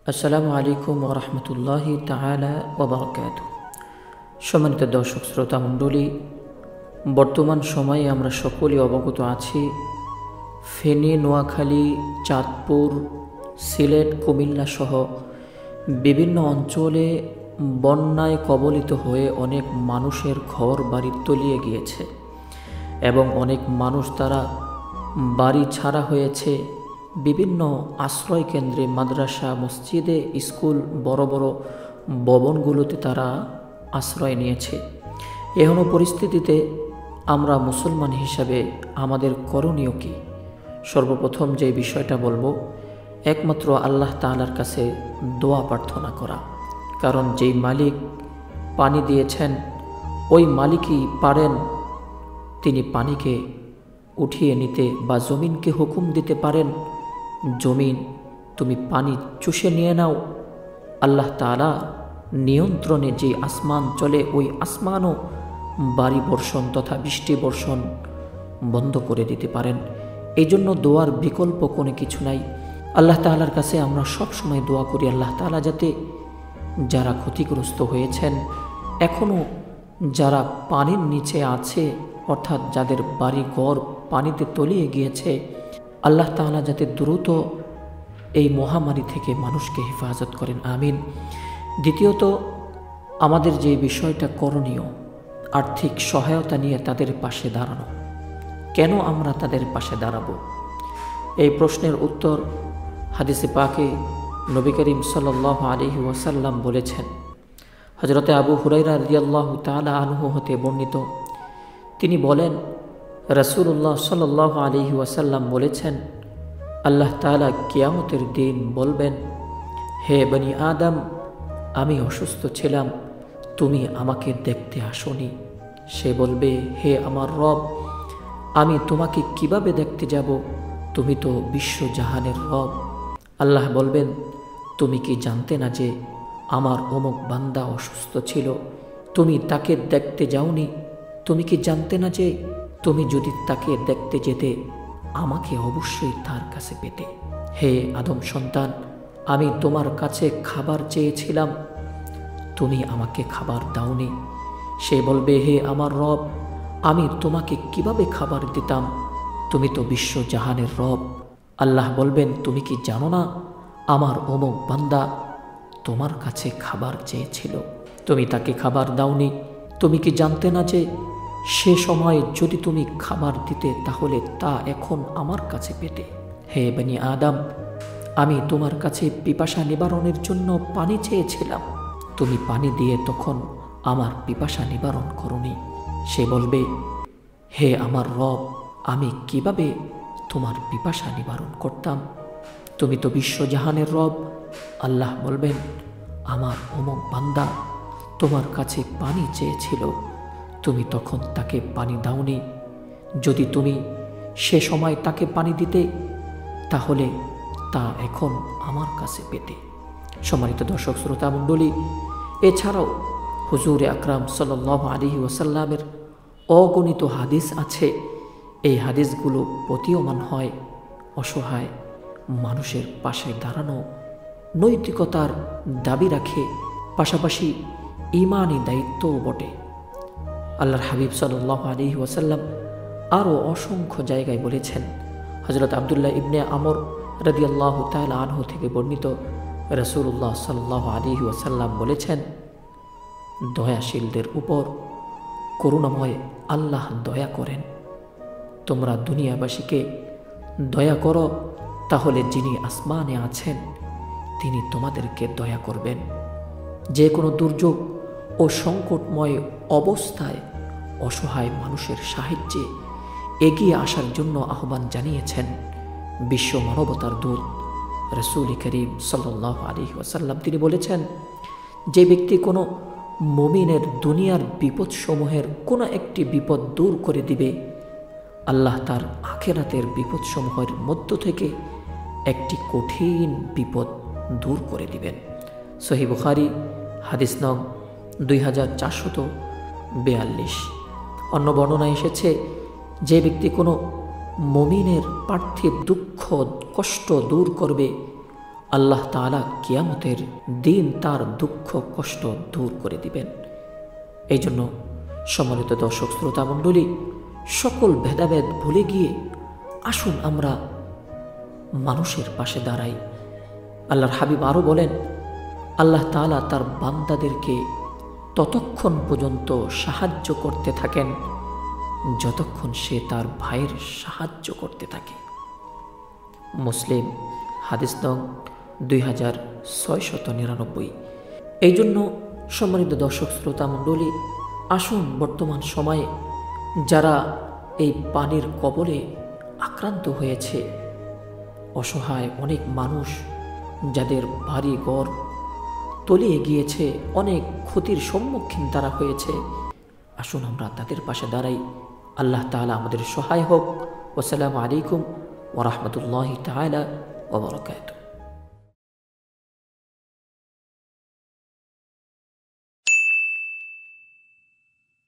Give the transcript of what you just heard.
আসসালামু আলাইকুম ওয়া রাহমাতুল্লাহি তাআলা ওয়া বারাকাতুহু। সম্মানিত দর্শক শ্রোতা মণ্ডলী, বর্তমান সময়ে আমরা সকলেই অবগত আছি ফেনী, নোয়াখালী, চাঁদপুর, সিলেট, কুমিল্লা সহ বিভিন্ন অঞ্চলে বন্যায় কবলিত হয়ে অনেক মানুষের ঘর বাড়ি তলিয়ে গিয়েছে এবং অনেক মানুষ তারা বাড়ি ছাড়া হয়েছে। বিভিন্ন আশ্রয় কেন্দ্রে, মাদ্রাসা, মসজিদে, স্কুল, বড় বড় ভবনগুলোতে তারা আশ্রয় নিয়েছে। এহেন পরিস্থিতিতে আমরা মুসলমান হিসাবে আমাদের করণীয় কি? সর্বপ্রথম যে বিষয়টা বলবো, একমাত্র আল্লাহ তাআলার কাছে দোয়া প্রার্থনা করা। কারণ যেই মালিক পানি দিয়েছেন ওই মালিকই পারেন তিনি পানিকে উঠিয়ে নিতে, বা জমিনকে হুকুম দিতে পারেন, জমিন তুমি পানি চুষে নিয়ে নাও। আল্লাহ তাআলা নিয়ন্ত্রণে যে আসমান চলে ওই আসমানও বাড়ি বর্ষণ তথা বৃষ্টি বর্ষণ বন্ধ করে দিতে পারেন। এই জন্য দোয়ার বিকল্প কোনো কিছু নাই। আল্লাহ তাআলার কাছে আমরা সব সময় দোয়া করি, আল্লাহ তাআলা যাতে যারা ক্ষতিগ্রস্ত হয়েছেন, এখনও যারা পানির নিচে আছে, অর্থাৎ যাদের বাড়ি ঘর পানিতে তলিয়ে গিয়েছে, আল্লাহ তাআলা যাতে দ্রুত এই মহামারী থেকে মানুষকে হেফাজত করেন, আমিন। দ্বিতীয়ত, আমাদের যে বিষয়টা করণীয়, আর্থিক সহায়তা নিয়ে তাদের পাশে দাঁড়ানো। কেন আমরা তাদের পাশে দাঁড়াবো? এই প্রশ্নের উত্তর হাদিসে পাকে নবী করিম সাল্লাল্লাহু আলাইহি ওয়াসাল্লাম বলেছেন। হযরতে আবু হুরায়রা রাদিয়াল্লাহু তাআলা আনহু হতে বর্ণিত, তিনি বলেন, রাসূলুল্লাহ সাল্লাল্লাহু আলাইহি ওয়াসাল্লাম বলেছেন, আল্লাহ তাআলা কিয়ামতের দিন বলবেন, হে বনি আদম, আমি অসুস্থ ছিলাম, তুমি আমাকে দেখতে আসোনি। সে বলবে, হে আমার রব, আমি তোমাকে কিভাবে দেখতে যাব? তুমি তো বিশ্বজাহানের রব। আল্লাহ বলবেন, তুমি কি জানতে না যে আমার অমুক বান্দা অসুস্থ ছিল, তুমি তাকে দেখতে যাওনি? তুমি কি জানতে না যে তুমি যদি তাকে দেখতে যেতে, আমাকে অবশ্যই তার কাছে পেতে? হে আদম সন্তান, আমি তোমার কাছে খাবার চেয়েছিলাম, তুমি আমাকে খাবার দাওনি। সে বলবে, হে আমার রব, আমি তোমাকে কিভাবে খাবার দিতাম? তুমি তো বিশ্বজাহানের রব। আল্লাহ বলবেন, তুমি কি জানো না আমার অমুক বান্দা তোমার কাছে খাবার চেয়েছিল, তুমি তাকে খাবার দাওনি? তুমি কি জানতে না যে সে সময় যদি তুমি খাবার দিতে, তাহলে তা এখন আমার কাছে পেতে? হে বনি আদম, আমি তোমার কাছে পিপাসা নিবারণের জন্য পানি চেয়েছিলাম, তুমি পানি দিয়ে তখন আমার পিপাসা নিবারণ করনি। সে বলবে, হে আমার রব, আমি কিভাবে তোমার পিপাসা নিবারণ করতাম? তুমি তো বিশ্বজাহানের রব। আল্লাহ বলবেন, আমার অমুক বান্দা তোমার কাছে পানি চেয়েছিল, তুমি তখন তাকে পানি দাওনি। যদি তুমি সে সময় তাকে পানি দিতে, তাহলে তা এখন আমার কাছে পেতে। সম্মানিত দর্শক শ্রোতা মণ্ডলী, এছাড়াও হুজুরে আকরাম সাল্লাল্লাহু আলাইহি ওয়াসাল্লামের অগণিত হাদিস আছে। এই হাদিসগুলো প্রতীয়মান হয় অসহায় মানুষের পাশে দাঁড়ানো নৈতিকতার দাবি রাখে, পাশাপাশি ঈমানি দায়িত্বও বটে। আল্লাহর হাবিব সাল্লাল্লাহু আলাইহি ওয়াসাল্লাম আরও অসংখ্য জায়গায় বলেছেন। হযরত আব্দুল্লাহ ইবনে আমর রাদিয়াল্লাহু তাআলা আনহু থেকে বর্ণিত, রাসূলুল্লাহ সাল্লাল্লাহু আলাইহি ওয়াসাল্লাম বলেছেন, দয়াশীলদের উপর করুণাময় আল্লাহ দয়া করেন। তোমরা দুনিয়াবাসীকে দয়া করো, তাহলে যিনি আসমানে আছেন তিনি তোমাদেরকে দয়া করবেন। যে কোনো দুর্যোগ ও সংকটময় অবস্থায় অসহায় মানুষের সাহায্যে এগিয়ে আসার জন্য আহ্বান জানিয়েছেন বিশ্ব মানবতার দূত রাসূল করিম সাল্লাল্লাহু আলাইহি ওয়াসাল্লাম। তিনি বলেছেন, যে ব্যক্তি কোনো মুমিনের দুনিয়ার বিপদসমূহের কোনো একটি বিপদ দূর করে দিবে, আল্লাহ তার আখিরাতের বিপদসমূহের মধ্য থেকে একটি কঠিন বিপদ দূর করে দিবেন। সহিহ বুখারী হাদিস নং 2442। অন্য বর্ণনায় এসেছে, যে ব্যক্তি কোনো মুমিনের পার্থিব দুঃখ কষ্ট দূর করবে, আল্লাহ তাআলা কিয়ামতের দিন তার দুঃখ কষ্ট দূর করে দিবেন। এই জন্য সম্মানিত দর্শক শ্রোতা মণ্ডলী, সকল ভেদাভেদ ভুলে গিয়ে আসুন আমরা মানুষের পাশে দাঁড়াই। আল্লাহর হাবিব আরও বলেন, আল্লাহ তাআলা তার বান্দাদেরকে ততক্ষণ পর্যন্ত সাহায্য করতে থাকেন যতক্ষণ সে তার ভাইয়ের সাহায্য করতে থাকে। মুসলিম, হাদিস নং 2699। এই জন্য সম্মানিত দর্শক শ্রোতা মণ্ডলী, আসুন বর্তমান সময়ে যারা এই পানির কবলে আক্রান্ত হয়েছে, অসহায় অনেক মানুষ যাদের বাড়ি ঘর তলিয়ে গিয়েছে, অনেক ক্ষতির সম্মুখীন তারা হয়েছে, আসুন আমরা তাদের পাশে দাঁড়াই। আল্লাহ তাআলা আমাদের সহায় হোক। আসসালামু আলাইকুম ওয়া রাহমাতুল্লাহি তাআলা ওয়া বারাকাতুহু।